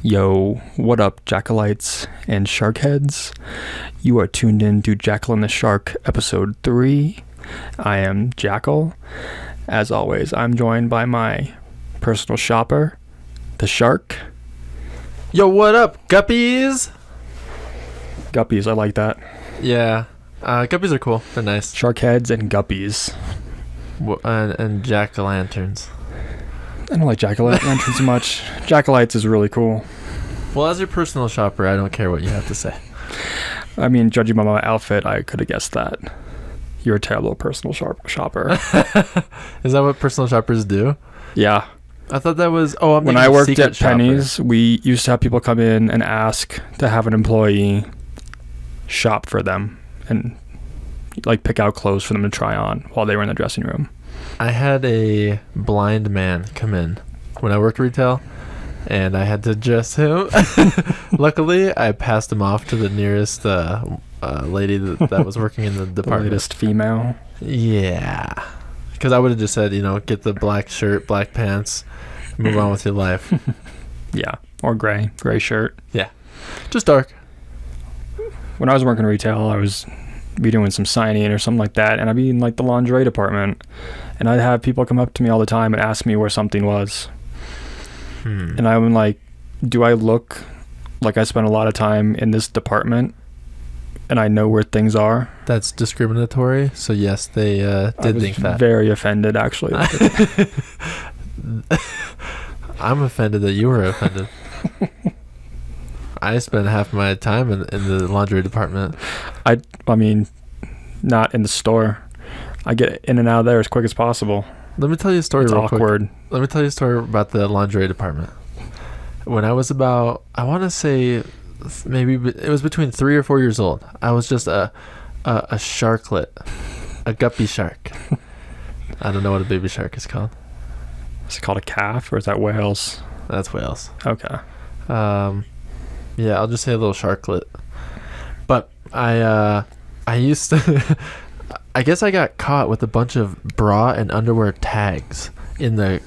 Yo, what up, Jackalites and Sharkheads? You are tuned in to Jackal and the Shark, episode 3. I am Jackal. As always, I'm joined by my personal shopper, the Shark. Yo, what up, guppies? Guppies, I like that. Yeah, guppies are cool. They're nice. Sharkheads and guppies. And jack-o'-lanterns. I don't like jack-o'-lanterns so much. Jackalites is really cool. Well, as your personal shopper, I don't care what you have to say. I mean, judging by my outfit, I could have guessed that. You're a terrible personal shopper. Is that what personal shoppers do? Yeah. I thought that was... Oh, I'm when I worked at Penny's, we used to have people come in and ask to have an employee shop for them and like pick out clothes for them to try on while they were in the dressing room. I had a blind man come in when I worked retail, and I had to dress him. Luckily, I passed him off to the nearest lady that was working in the department. The latest female. Yeah. Because I would have just said, get the black shirt, black pants, move on with your life. Yeah. Or gray shirt. Yeah. Just dark. When I was working retail, I was be doing some signing or something like that, and I'd be in like the lingerie department, and I'd have people come up to me all the time and ask me where something was. And I'm like, do I look like I spent a lot of time in this department and I know where things are? That's discriminatory. So yes, they did think that. I was very offended, actually. I'm offended that you were offended. I spend half my time in the laundry department. I mean, not in the store. I get in and out of there as quick as possible. Let me tell you a story real awkward. Quick. Let me tell you a story about the laundry department. When I was about, I want to say, maybe it was between 3 or 4 years old. I was just a sharklet, a guppy shark. I don't know what a baby shark is called. Is it called a calf, or is that whales? That's whales. Okay. Yeah, I'll just say a little sharklet. But I used to I guess I got caught with a bunch of bra and underwear tags in the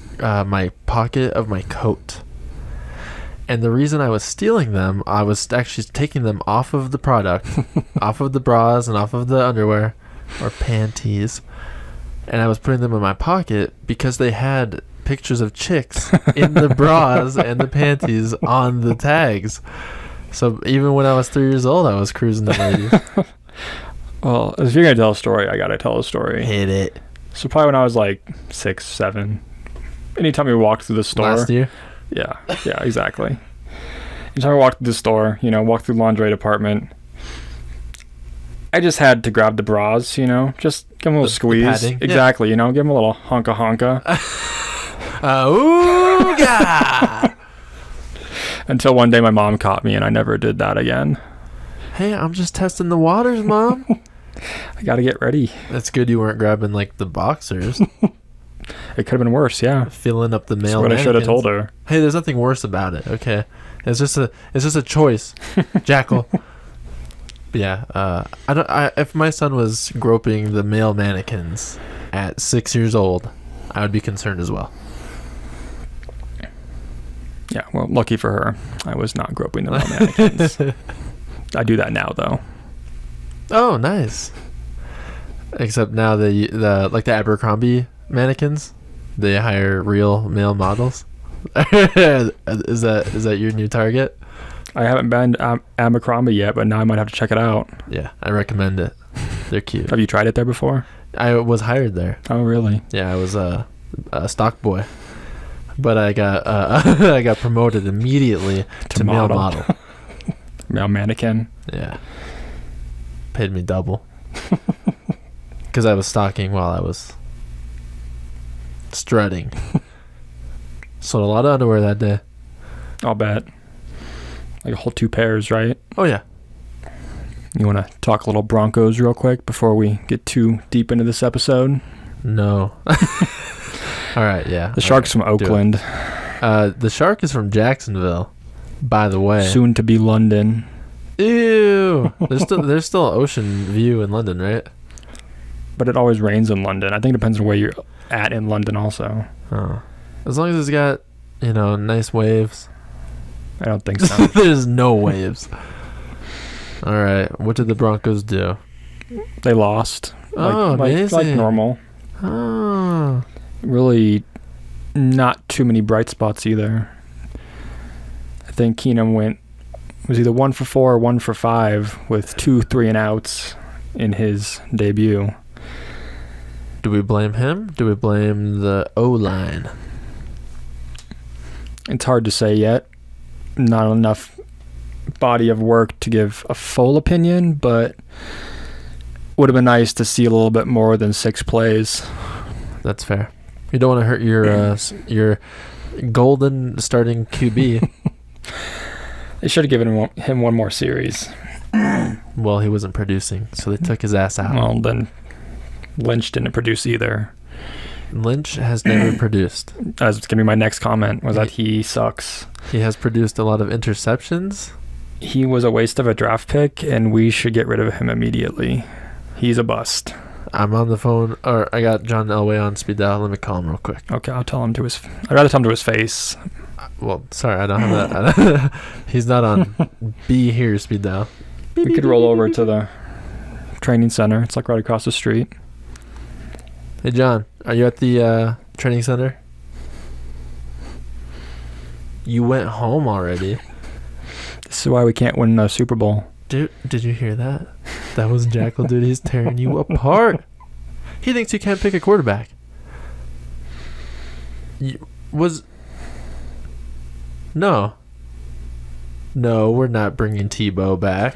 my pocket of my coat. And the reason I was stealing them, I was actually taking them off of the product, off of the bras and off of the underwear or panties, and I was putting them in my pocket because they had pictures of chicks in the bras and the panties on the tags. So even when I was 3 years old, I was cruising the ladies. Well, if you're going to tell a story, I got to tell a story. Hit it. So probably when I was like 6, 7, anytime we walked through the store. Last year? Yeah, exactly. Anytime I walked through the store, walked through the laundry department, I just had to grab the bras, just give them a little squeeze. The padding? Exactly, give them a little honka. Ooga! Until one day my mom caught me and I never did that again. Hey, I'm just testing the waters, Mom. I got to get ready. That's good you weren't grabbing like the boxers. It could have been worse, yeah. Filling up the mail. That's what I should have told her. Hey, there's nothing worse about it, okay? It's just a choice, Jackal. But yeah, if my son was groping the male mannequins at 6 years old, I would be concerned as well. Yeah, well, lucky for her, I was not groping the male mannequins. I do that now, though. Oh, nice. Except now the Abercrombie mannequins, they hire real male models. Is that your new target? I haven't been Abercrombie yet, but now I might have to check it out. Yeah, I recommend it. They're cute. Have you tried it there before? I was hired there. Oh, really? Yeah, I was a stock boy, but I got I got promoted immediately to male model. Male mannequin. Yeah. Paid me double. Because I was stocking while I was strutting. Sold a lot of underwear that day. I'll bet. Like a whole 2 pairs, right? Oh, yeah. You want to talk a little Broncos real quick before we get too deep into this episode? No. All right, yeah. The Shark's from Oakland. The Shark is from Jacksonville, by the way. Soon to be London. Ew. There's still ocean view in London, right? But it always rains in London. I think it depends on where you're at in London also. Oh. As long as it's got, nice waves. I don't think so. There's no waves. All right. What did the Broncos do? They lost. Amazing. Like normal. Oh. Really not too many bright spots either. I think Keenum was either 1 for 4 or 1 for 5 with 2 3-and-outs in his debut. Do we blame him? Do we blame the O-line? It's hard to say yet. Not enough body of work to give a full opinion, but would have been nice to see a little bit more than 6 plays. That's fair. You don't want to hurt your golden starting QB. They should have given him one more series. Well, he wasn't producing, so they took his ass out. Well, then Lynch didn't produce either. Lynch has never produced. That's going to be my next comment, was that he sucks. He has produced a lot of interceptions. He was a waste of a draft pick, and we should get rid of him immediately. He's a bust. I'm on the phone, or I got John Elway on speed dial. Let me call him real quick. Okay, I'd rather tell him to his face. Well, sorry, I don't have that. He's not on Be Here speed dial. We could roll over to the training center. It's like right across the street. Hey, John, are you at the training center? You went home already. This is why we can't win the Super Bowl. Dude, did you hear that? That was Jackal, dude. He's tearing you apart. He thinks you can't pick a quarterback. No, we're not bringing Tebow back.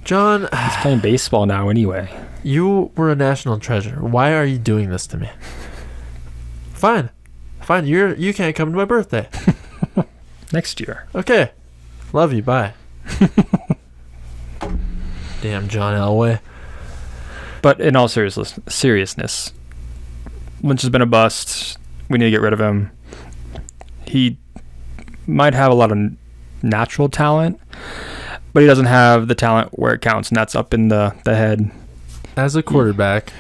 John, he's playing baseball now anyway. You were a national treasure. Why are you doing this to me? Fine. You can't come to my birthday. Next year. Okay. Love you. Bye. Damn, John Elway. But in all seriousness, Lynch has been a bust. We need to get rid of him. He might have a lot of natural talent, but he doesn't have the talent where it counts, and that's up in the head. As a quarterback,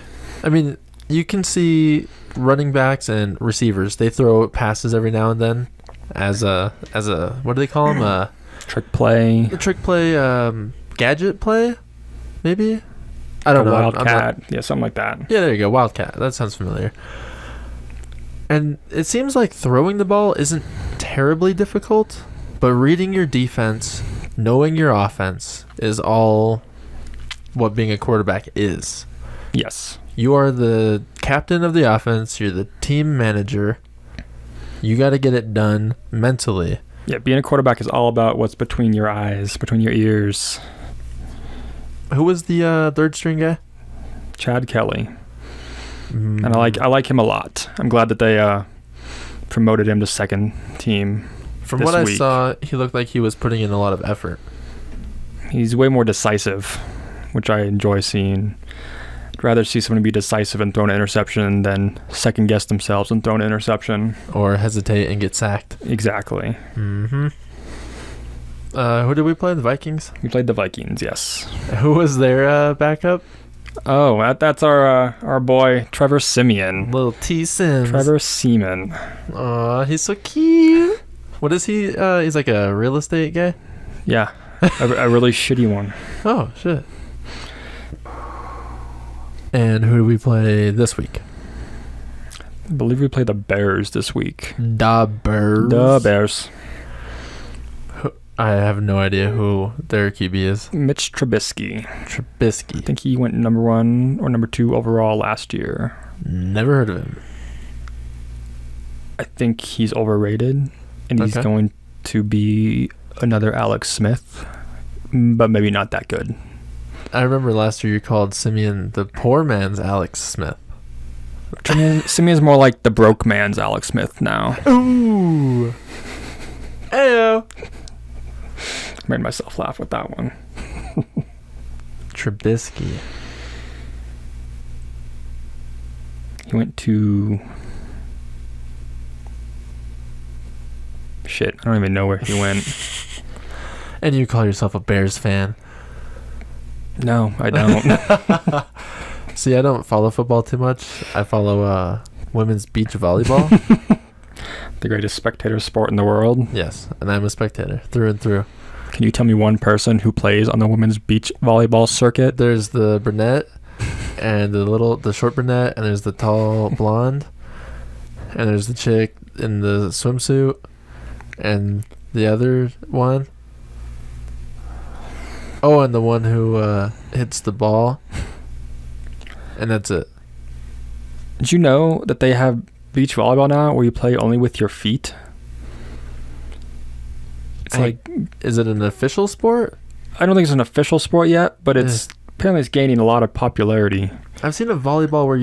I mean, you can see running backs and receivers. They throw passes every now and then as a what do they call them? Trick play. The trick play, gadget play, maybe. I don't know. Wildcat. Yeah, something like that. Yeah, there you go. Wildcat. That sounds familiar. And it seems like throwing the ball isn't terribly difficult, but reading your defense, knowing your offense is all what being a quarterback is. Yes. You are the captain of the offense. You're the team manager. You got to get it done mentally. Yeah, being a quarterback is all about what's between your eyes, between your ears. Who was the third string guy? Chad Kelly. And I like him a lot. I'm glad that they promoted him to second team. From what I saw, he looked like he was putting in a lot of effort. He's way more decisive, which I enjoy seeing. I'd rather see someone be decisive and throw an interception than second guess themselves and throw an interception. Or hesitate and get sacked. Exactly. Mm-hmm. Who did we play? The Vikings? We played the Vikings, yes. Who was their backup? Oh, that's our boy Trevor Siemian. Little T Sims. Trevor Seaman. Aw, he's so cute. What is he? He's like a real estate guy? Yeah, a really shitty one. Oh, shit. And who do we play this week? I believe we play the Bears this week. The Bears? The Bears. I have no idea who their QB is. Mitch Trubisky. Trubisky. I think he went number 1 or number 2 overall last year. Never heard of him. I think he's overrated, and he's going to be another Alex Smith, but maybe not that good. I remember last year you called Simeon the poor man's Alex Smith. Simeon's more like the broke man's Alex Smith now. Ooh. Ayo. Made myself laugh with that one. Trubisky. He went to... Shit, I don't even know where he went. And you call yourself a Bears fan? No, I don't. See, I don't follow football too much. I follow women's beach volleyball. The greatest spectator sport in the world. Yes, and I'm a spectator through and through. Can you tell me one person who plays on the women's beach volleyball circuit? There's the brunette, and the short brunette, and there's the tall blonde, and there's the chick in the swimsuit, and the other one. Oh, and the one who hits the ball, and that's it. Did you know that they have beach volleyball now where you play only with your feet? It's is it an official sport? I don't think it's an official sport yet, but apparently it's gaining a lot of popularity. I've seen a volleyball where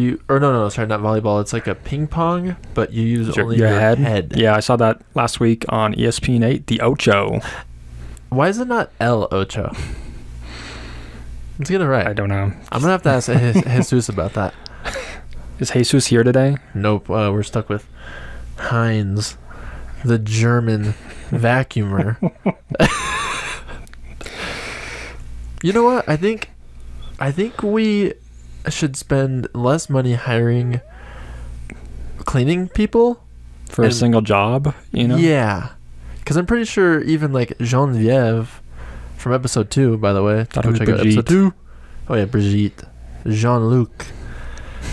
sorry, not volleyball. It's like a ping pong, but you use only your head. Yeah, I saw that last week on ESPN8, the Ocho. Why is it not El Ocho? Let's get it right. I don't know. I'm gonna have to ask Jesus about that. Is Jesus here today? Nope. We're stuck with Heinz, the German vacuumer. You know what? I think we should spend less money hiring cleaning people for a single job. You know? Yeah, because I'm pretty sure even like Genevieve from episode 2, by the way. Thought it was Brigitte. Episode 2. Oh yeah, Brigitte. Jean-Luc.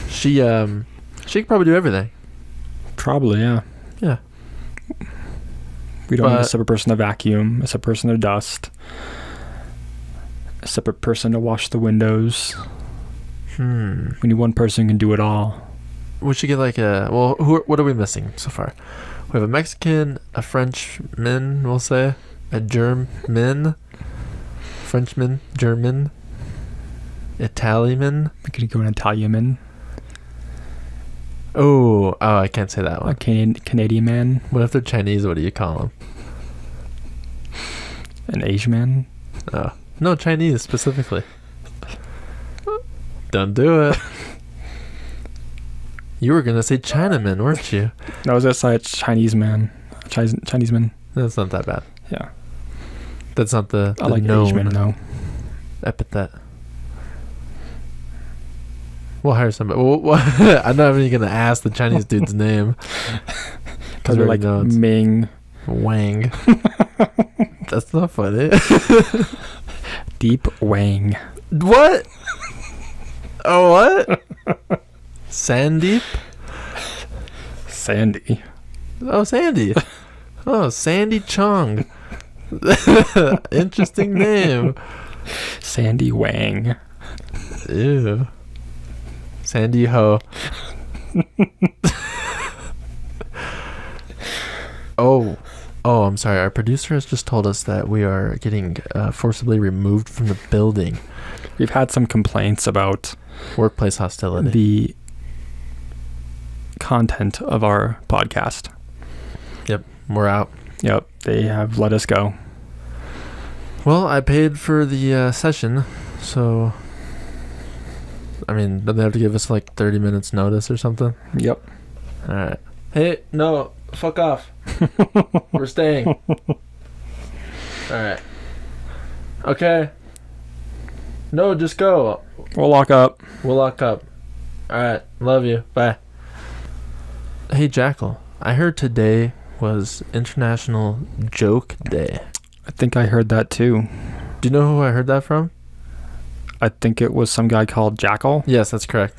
She could probably do everything. Probably, yeah. Yeah. We don't need a separate person to vacuum, a separate person to dust, a separate person to wash the windows. We need one person who can do it all. We should get like what are we missing so far? We have a Mexican, a Frenchman, we'll say, a German, Frenchman, German, Italian. We could go an Italian. Oh, I can't say that one. A Canadian man. What if they're Chinese? What do you call them? An Asian man. Oh, no, Chinese specifically. Don't do it. You were gonna say Chinaman, weren't you? No, I was gonna say Chinese man. Chinese man. That's not that bad. Yeah. That's not the I like known Asian man, though. Epithet. We'll hire somebody. I'm not even gonna ask the Chinese dude's name because they're like Ming Wang. That's not funny. Deep Wang. What? Oh, what? Sandeep? Sandy. Oh, Sandy. Oh, Sandy Chong. Interesting name. Sandy Wang. Ew. Sandy Ho. Oh, I'm sorry. Our producer has just told us that we are getting forcibly removed from the building. We've had some complaints about workplace hostility. The content of our podcast. Yep, we're out. Yep, they have let us go. Well, I paid for the session, so I mean, don't they have to give us like 30 minutes notice or something? Yep. All right. Hey, no, fuck off. We're staying. All right. Okay. No, just go. We'll lock up. We'll lock up. All right. Love you. Bye. Hey, Jackal. I heard today was International Joke Day. I think I heard that too. Do you know who I heard that from? I think it was some guy called Jackal. Yes, that's correct.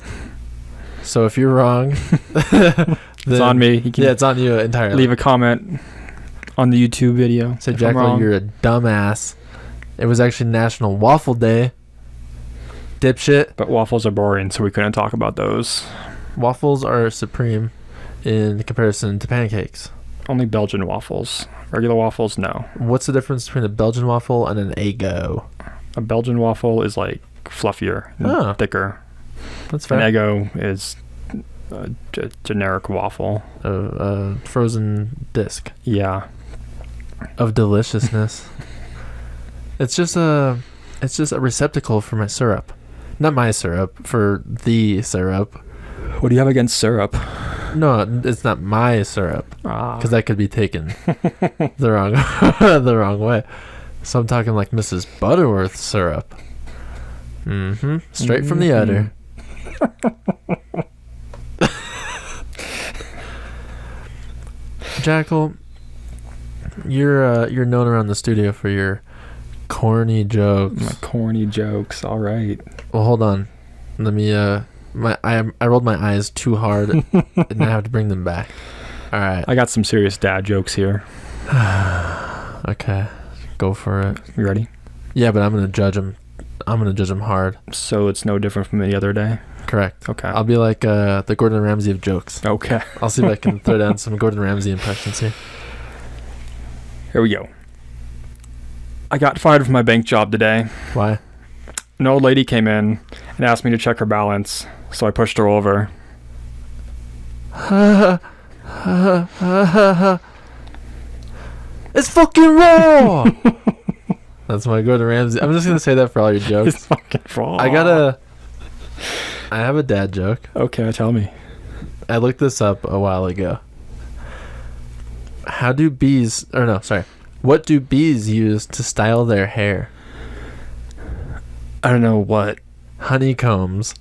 So if you're wrong, it's on me. It's on you entirely. Leave a comment on the YouTube video. Say, Jackal, you're a dumbass. It was actually National Waffle Day. Dipshit. But waffles are boring, so we couldn't talk about those. Waffles are supreme in comparison to pancakes. Only Belgian waffles. Regular waffles, no. What's the difference between a Belgian waffle and an Eggo? A Belgian waffle is like fluffier and thicker. That's fair. An Eggo is a generic waffle. A frozen disc. Yeah. Of deliciousness. It's just a receptacle for my syrup. Not my syrup, for the syrup. What do you have against syrup? No, it's not my syrup. Because that could be taken the wrong way. So I'm talking like Mrs. Butterworth syrup. Straight from the udder. Jackal, you're known around the studio for your corny jokes. My corny jokes. All right. Well, hold on. Let me. I rolled my eyes too hard, and I have to bring them back. All right. I got some serious dad jokes here. Okay, go for it. You ready? Yeah, but I'm gonna judge them. I'm gonna judge them hard. So it's no different from any other day. Correct. Okay. I'll be like the Gordon Ramsay of jokes. Okay. I'll see if I can throw down some Gordon Ramsay impressions here. Here we go. I got fired from my bank job today. Why? An old lady came in and asked me to check her balance, so I pushed her over. It's fucking raw. That's my Gordon Ramsay. I'm just gonna say that for all your jokes. It's fucking raw. I have a dad joke. Okay, tell me. I looked this up a while ago. What do bees use to style their hair? I don't know what. Honeycombs.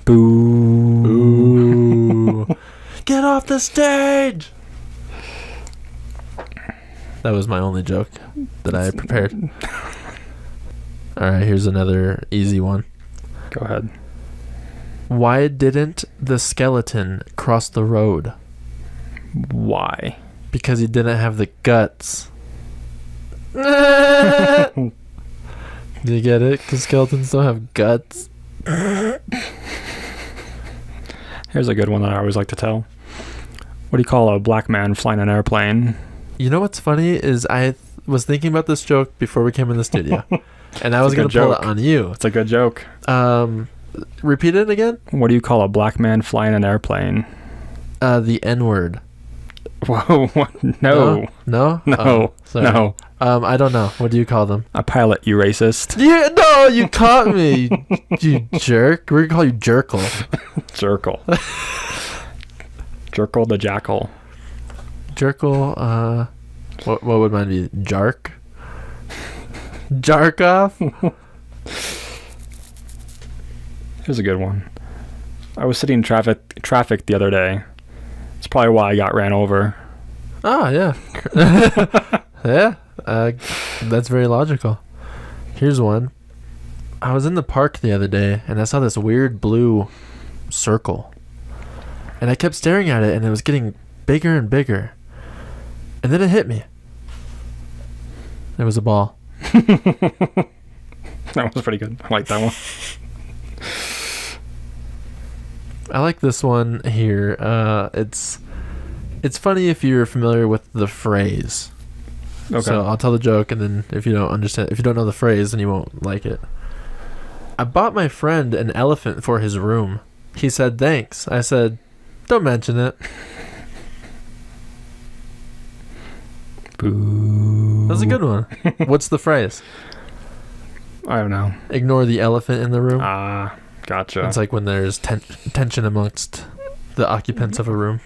Boo. Ooh. Get off the stage. That was my only joke that I prepared. All right, here's another easy one. Go ahead. Why didn't the skeleton cross the road? Why? Because he didn't have the guts. Do you get it? Because skeletons don't have guts. Here's a good one that I always like to tell. What do you call a black man flying an airplane? You know what's funny is I was thinking about this joke before we came in the studio. And I was going to pull it on you. It's a good joke. Repeat it again? What do you call a black man flying an airplane? The N-word. Whoa, what? No. No? No. Sorry. No. I don't know. What do you call them? A pilot, you racist. Yeah, no, you caught me, you jerk. We're going to call you Jerkle. Jerkle. Jerkle the Jackal. Jerkle, what would mine be? Jark? Jark off? Here's a good one. I was sitting in traffic the other day. It's probably why I got ran over. Oh, yeah. Yeah, that's very logical. Here's one. I was in the park the other day, and I saw this weird blue circle. And I kept staring at it, and it was getting bigger and bigger. And then it hit me. It was a ball. That was pretty good. I like that one. I like this one here. It's funny if you're familiar with the phrase. Okay. So I'll tell the joke, and then if you don't know the phrase, then you won't like it. I bought my friend an elephant for his room. He said, thanks. I said, don't mention it. Boo. That's a good one. What's the phrase? I don't know. Ignore the elephant in the room. Ah, gotcha. It's like when there's tension amongst the occupants of a room.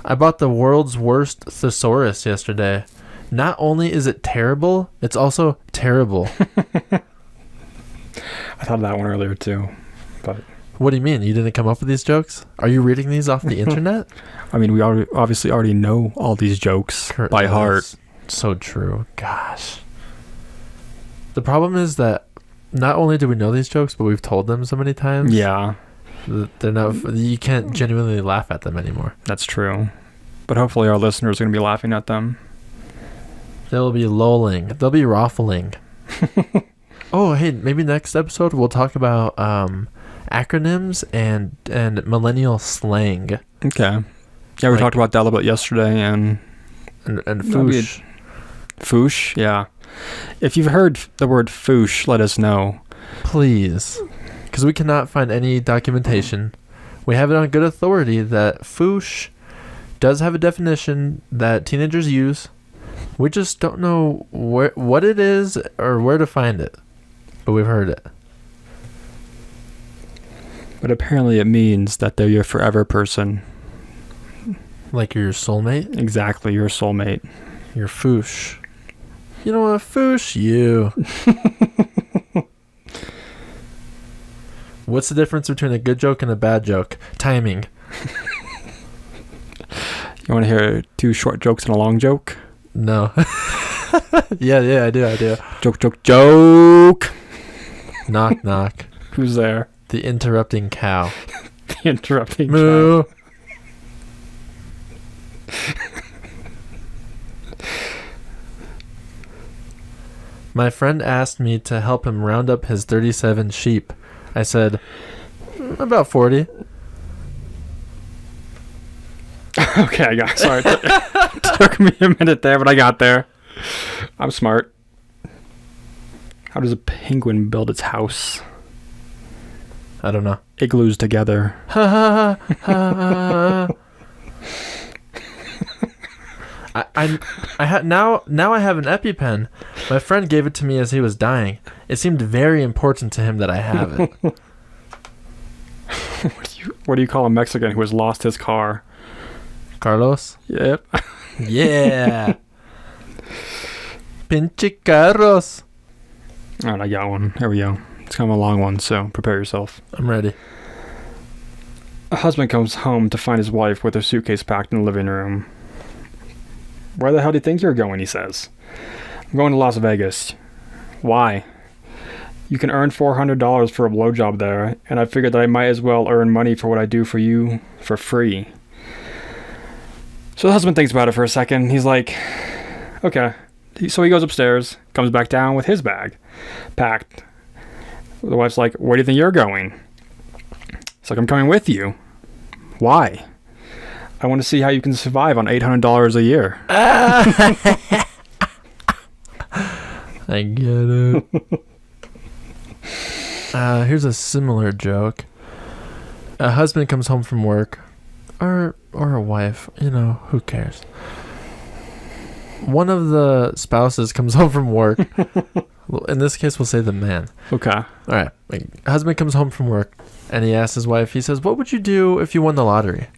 I bought the world's worst thesaurus yesterday. Not only is it terrible, it's also terrible. I thought of that one earlier too, but What do you mean? You didn't come up with these jokes? Are you reading these off the internet? I mean, we obviously already know all these jokes by heart. So true. Gosh. The problem is that not only do we know these jokes, but we've told them so many times. Yeah, They're not. You can't genuinely laugh at them anymore. that's true. But hopefully our listeners are going to be laughing at them. They'll be lolling. They'll be ruffling. Oh, hey, maybe next episode we'll talk about acronyms and millennial slang. Okay. Yeah, we talked about that a little bit yesterday, and foosh. Foosh, yeah. If you've heard the word foosh, let us know. Please. Because we cannot find any documentation. We have it on good authority that foosh does have a definition that teenagers use. We just don't know what it is or where to find it. But we've heard it. But apparently it means that they're your forever person. Like your soulmate? Exactly, your soulmate. Your foosh. You know what? Foosh you. What's the difference between a good joke and a bad joke? Timing. You want to hear 2 short jokes and a long joke? No. Yeah, I do. Joke. Knock, knock. Who's there? The interrupting cow. The interrupting Moo. cow. My friend asked me to help him round up his 37 sheep. I said, about 40. Okay, I got. Sorry, took me a minute there, but I got there. I'm smart. How does a penguin build its house? I don't know. It glues together. Ha ha ha. Now I have an EpiPen. My friend gave it to me as he was dying. It seemed very important to him that I have it. What do you call a Mexican who has lost his car? Carlos? Yep. Yeah. Pinche Carlos. All right, I got one. Here we go. It's kind of a long one, so prepare yourself. I'm ready. A husband comes home to find his wife with her suitcase packed in the living room. Where the hell do you think you're going, he says. I'm going to Las Vegas. Why? You can earn $400 for a blowjob there, and I figured that I might as well earn money for what I do for you for free. So the husband thinks about it for a second. He's like, okay. So he goes upstairs, comes back down with his bag, packed. The wife's like, where do you think you're going? It's like, I'm coming with you. Why? I want to see how you can survive on $800 a year. I get it. Here's a similar joke. A husband comes home from work, or a wife, who cares? One of the spouses comes home from work. In this case, we'll say the man. Okay. All right. Husband comes home from work, and he asks his wife, he says, what would you do if you won the lottery?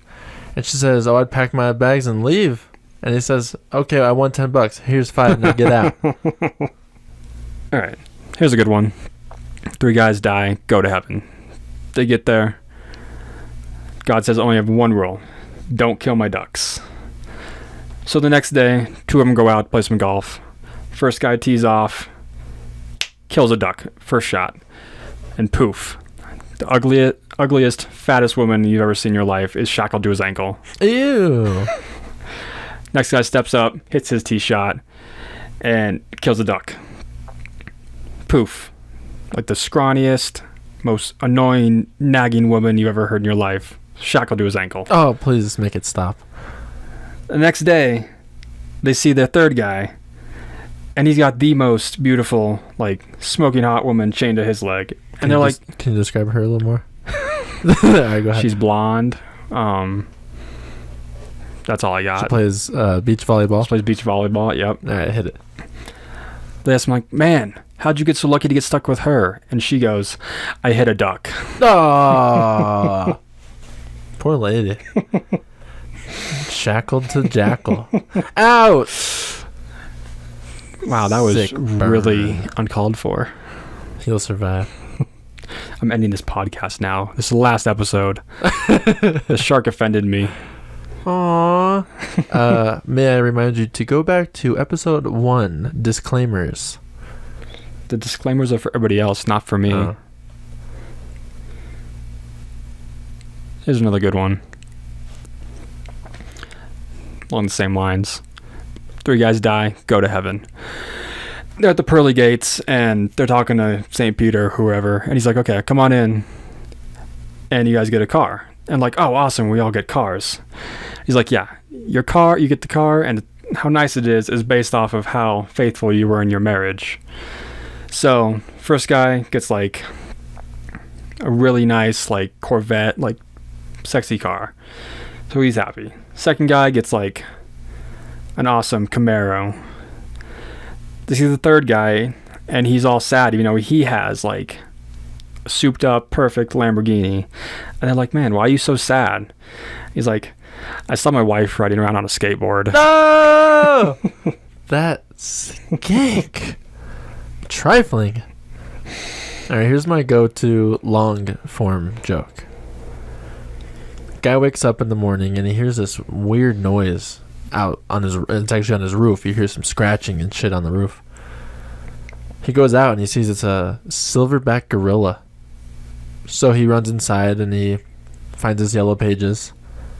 And she says, oh, I'd pack my bags and leave. And he says, okay, I won $10. Here's 5, now get out. All right. Here's a good one. 3 guys die, go to heaven. They get there. God says, I only have one rule. Don't kill my ducks. So the next day, 2 of them go out, play some golf. First guy tees off, kills a duck, first shot. And poof. The ugliest, fattest woman you've ever seen in your life is shackled to his ankle. Ew. Next guy steps up, hits his tee shot, and kills a duck. Poof. Like the scrawniest, most annoying, nagging woman you've ever heard in your life. Shackled to his ankle. Oh, please make it stop. The next day, they see their third guy, and he's got the most beautiful, smoking hot woman chained to his leg. And they're like... Can you describe her a little more? All right, go ahead. She's blonde. That's all I got. She plays beach volleyball. She plays beach volleyball, yep. All right, hit it. They ask him, man, how'd you get so lucky to get stuck with her? And she goes, I hit a duck. Oh, poor lady. Shackled to Jackal. Out. Wow, that was Sick really burn. uncalled for. He'll survive. I'm ending this podcast now. This is the last episode. The shark offended me. Aww. May I remind you to go back to episode 1, disclaimers. The disclaimers are for everybody else, not for me. Here's another good one. Along the same lines. 3 guys die, go to heaven. They're at the pearly gates, and they're talking to St. Peter, whoever, and he's like, okay, come on in, and you guys get a car. And oh, awesome, we all get cars. He's like, yeah, your car, you get the car, and how nice it is based off of how faithful you were in your marriage. So, first guy gets, a really nice, Corvette, sexy car. So he's happy. Second guy gets, an awesome Camaro. They see the third guy, and he's all sad, even though he has, a souped up, perfect Lamborghini. And they're like, man, why are you so sad? He's like, I saw my wife riding around on a skateboard. No! That skink. Trifling. All right, here's my go-to long-form joke. Guy wakes up in the morning and he hears this weird noise out on his. It's actually on his roof. He hears some scratching and shit on the roof. He goes out and he sees it's a silverback gorilla. So he runs inside and he finds his yellow pages,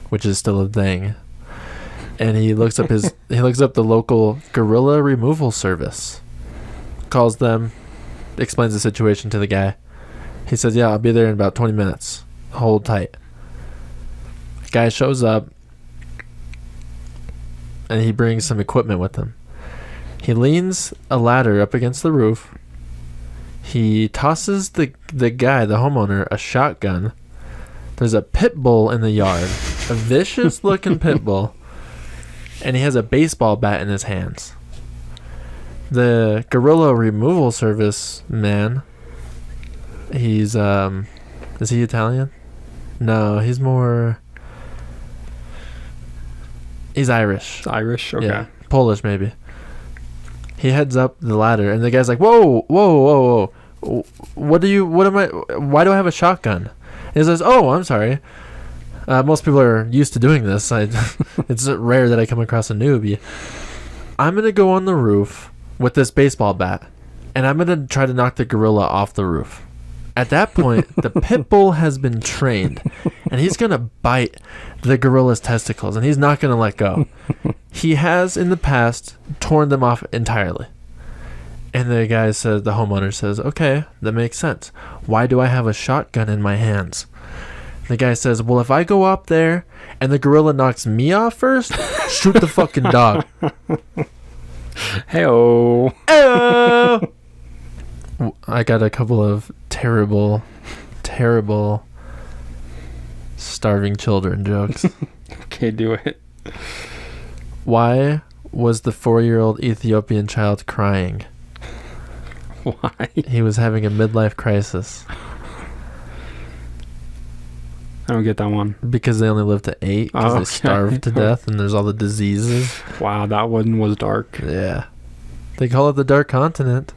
which is still a thing. And he looks up the local gorilla removal service. Calls them, explains the situation to the guy. He says, "Yeah, I'll be there in about 20 minutes. Hold tight." Guy shows up and he brings some equipment with him. He leans a ladder up against the roof. He tosses the guy, the homeowner, a shotgun. There's a pit bull in the yard, a vicious looking pit bull, and he has a baseball bat in his hands. The gorilla removal service man, he's is he Italian? No, he's Irish. Irish, okay. Yeah, Polish maybe. He heads up the ladder and the guy's like, whoa, why do I have a shotgun? And he says, "Oh, I'm sorry. Most people are used to doing this. It's rare that I come across a newbie. I'm going to go on the roof with this baseball bat and I'm going to try to knock the gorilla off the roof. At that point, the pit bull has been trained and he's going to bite the gorilla's testicles and he's not going to let go. He has in the past torn them off entirely." And the homeowner says, "Okay, that makes sense. Why do I have a shotgun in my hands?" The guy says, "Well, if I go up there and the gorilla knocks me off first, shoot the fucking dog." Hey-oh. Hey-oh. I got a couple of terrible starving children jokes. Okay, do it. Why was the 4-year-old Ethiopian child crying? Why? He was having a midlife crisis. I don't get that one. Because they only live to 8 because they starved to death and there's all the diseases. Wow, that one was dark. Yeah. They call it the Dark Continent.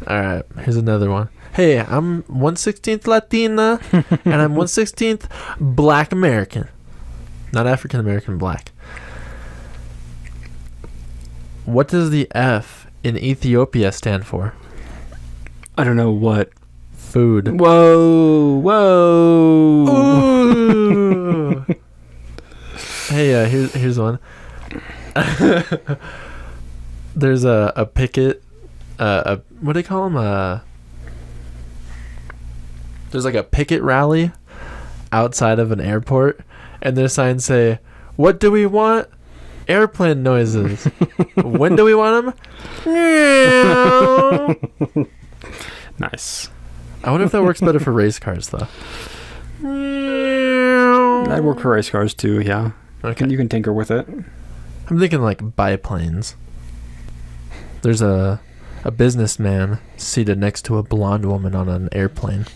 Alright, here's another one. Hey, I'm 1/16th Latina and I'm 1/16th Black American. Not African American, black. What does the F in Ethiopia stand for? I don't know what. Food. Whoa. Ooh. Hey, here's one. There's a picket. What do they call them? There's like a picket rally outside of an airport, and their signs say, "What do we want? Airplane noises. When do we want them? Nice. I wonder if that works better for race cars, though. That'd work for race cars too, yeah. Okay. You can tinker with it. I'm thinking like biplanes. There's a businessman seated next to a blonde woman on an airplane.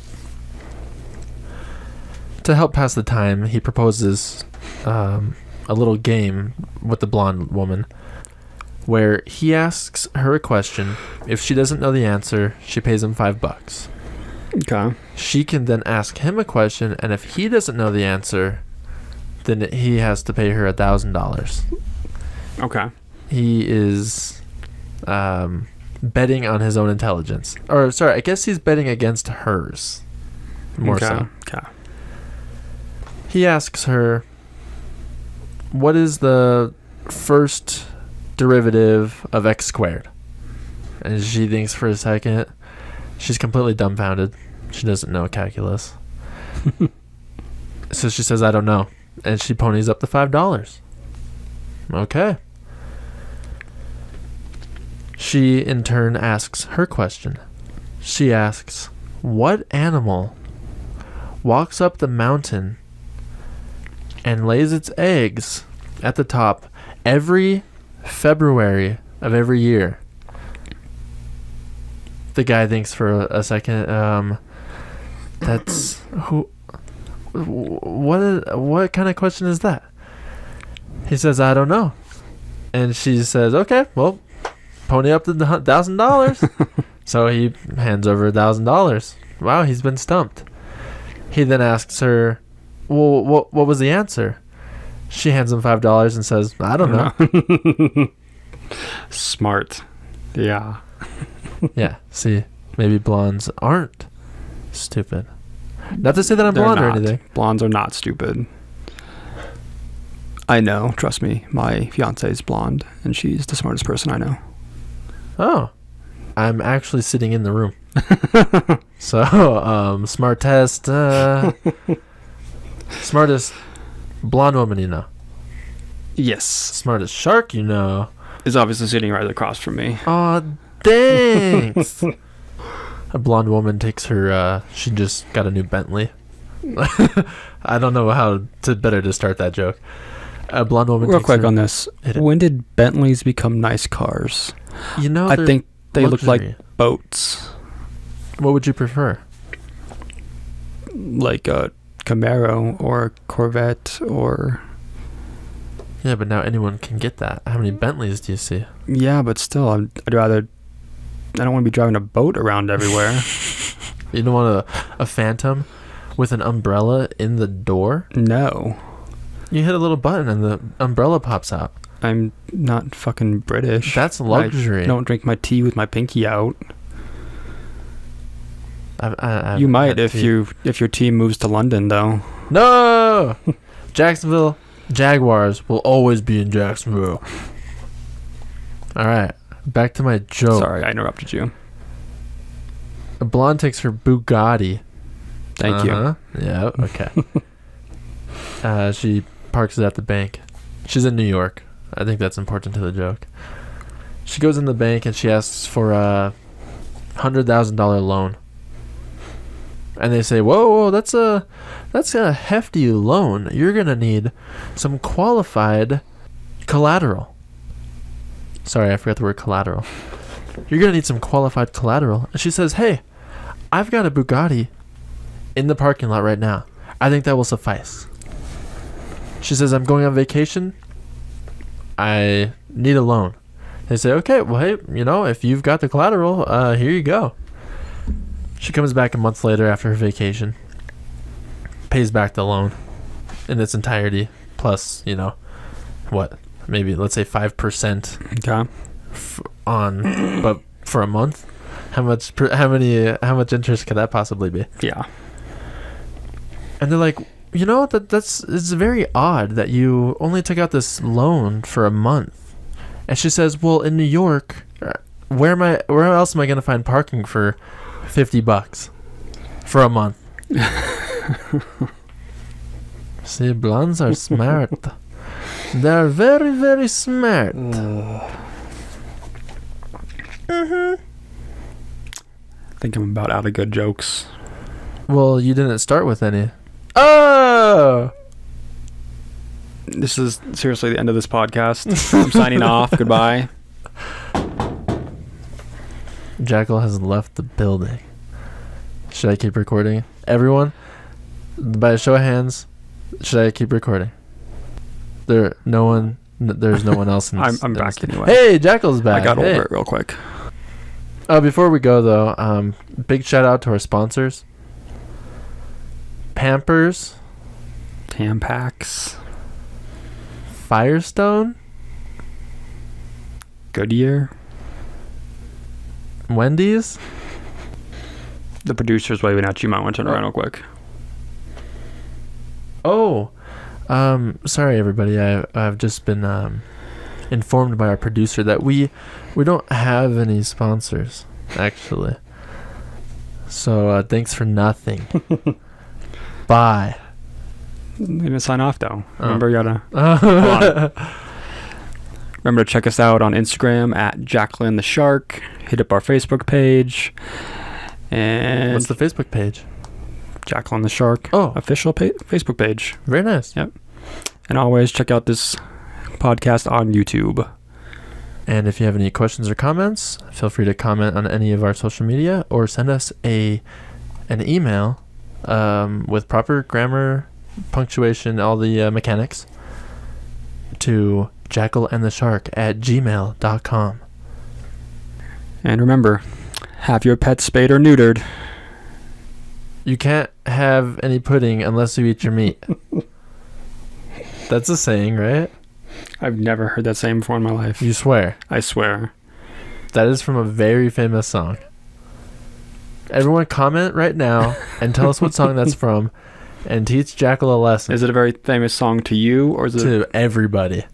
To help pass the time, he proposes a little game with the blonde woman where he asks her a question. If she doesn't know the answer, she pays him $5. Okay. She can then ask him a question, and if he doesn't know the answer, then he has to pay her $1,000. Okay. He is betting on his own intelligence. Or, sorry, I guess he's betting against hers. More so. Okay. He asks her, what is the first derivative of x squared? And she thinks for a second. She's completely dumbfounded. She doesn't know calculus. So she says, "I don't know." And she ponies up the $5. Okay. She, in turn, asks her question. She asks, what animal walks up the mountain and lays its eggs at the top every February of every year? The guy thinks for a second. That's who? What kind of question is that? He says, "I don't know." And she says, "Okay, well, pony up the $1,000. So he hands over $1,000. Wow, he's been stumped. He then asks her, well, what was the answer? She hands him $5 and says, I don't know. Smart. Yeah. Yeah, see, maybe blondes aren't stupid. Not to say that I'm blonde or anything. Blondes are not stupid. I know, trust me. My fiance is blonde, and she's the smartest person I know. Oh. I'm actually sitting in the room. So, smart test. Smartest blonde woman you know. Yes. Smartest shark you know. Is obviously sitting right across from me. Aw, thanks. A blonde woman takes her, she just got a new Bentley. I don't know how to start that joke. A blonde woman Real takes quick her, on this. When did Bentleys become nice cars? You know, I think they look luxury. like boats. What would you prefer? Like a Camaro or a Corvette or... Yeah, but now anyone can get that. How many Bentleys do you see? Yeah, but still, I'd rather... I don't want to be driving a boat around everywhere. You don't want a Phantom with an umbrella in the door? No. You hit a little button and the umbrella pops out. I'm not fucking British. That's luxury. I don't drink my tea with my pinky out. I You might if your team moves to London, though. No! Jacksonville Jaguars will always be in Jacksonville. All right, back to my joke. Sorry, I interrupted you. A blonde takes her Bugatti. Thank you. Yeah, okay. She parks it at the bank. She's in New York. I think that's important to the joke. She goes in the bank and she asks for a $100,000 loan. And they say, whoa, that's a hefty loan. You're going to need some qualified collateral. Sorry, I forgot the word collateral. You're going to need some qualified collateral. And she says, hey, I've got a Bugatti in the parking lot right now. I think that will suffice. She says, I'm going on vacation. I need a loan. They say, okay, well, hey, if you've got the collateral, here you go. She comes back a month later after her vacation, pays back the loan in its entirety, plus, maybe let's say 5%. Okay. But for a month, how much interest could that possibly be? Yeah. And they're like, it's very odd that you only took out this loan for a month. And she says, well, in New York, where else am I going to find parking for $50 for a month? See, blondes are smart. They're very, very smart. I think I'm about out of good jokes. Well, you didn't start with any. Oh! This is seriously the end of this podcast. I'm signing off. Goodbye. Jackal has left the building. Should I keep recording? Everyone, by a show of hands, should I keep recording? There's no one else in this. I'm back anyway. Hey, Jackal's back. I got over it real quick. Before we go, though, big shout out to our sponsors. Pampers. Tampax. Firestone. Goodyear. Wendy's. The producer's waving at you. Might want to turn around real quick. Oh, sorry everybody. I've just been informed by our producer that we don't have any sponsors actually. So thanks for nothing. Bye. I'm gonna sign off though. Remember, you gotta. Remember to check us out on Instagram at Jacqueline the Shark. Hit up our Facebook page. And what's the Facebook page? Jacqueline the Shark. Oh, official Facebook page. Very nice. Yep. And always check out this podcast on YouTube. And if you have any questions or comments, feel free to comment on any of our social media or send us an email with proper grammar, punctuation, all the mechanics to jackalandtheshark@gmail.com. And remember, have your pets spayed or neutered. You can't have any pudding unless you eat your meat. That's a saying, right? I've never heard that saying before in my life. You swear? I swear. That is from a very famous song. Everyone comment right now and tell us what song that's from and teach Jackal a lesson. Is it a very famous song to you, or is it to everybody?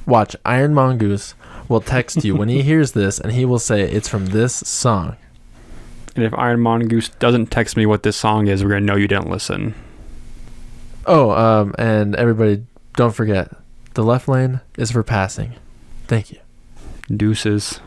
Watch, Iron Mongoose will text you when he hears this, and he will say it's from this song. And if Iron Mongoose doesn't text me what this song is, we're gonna know you didn't listen. Oh, and everybody, don't forget, the left lane is for passing. Thank you. Deuces.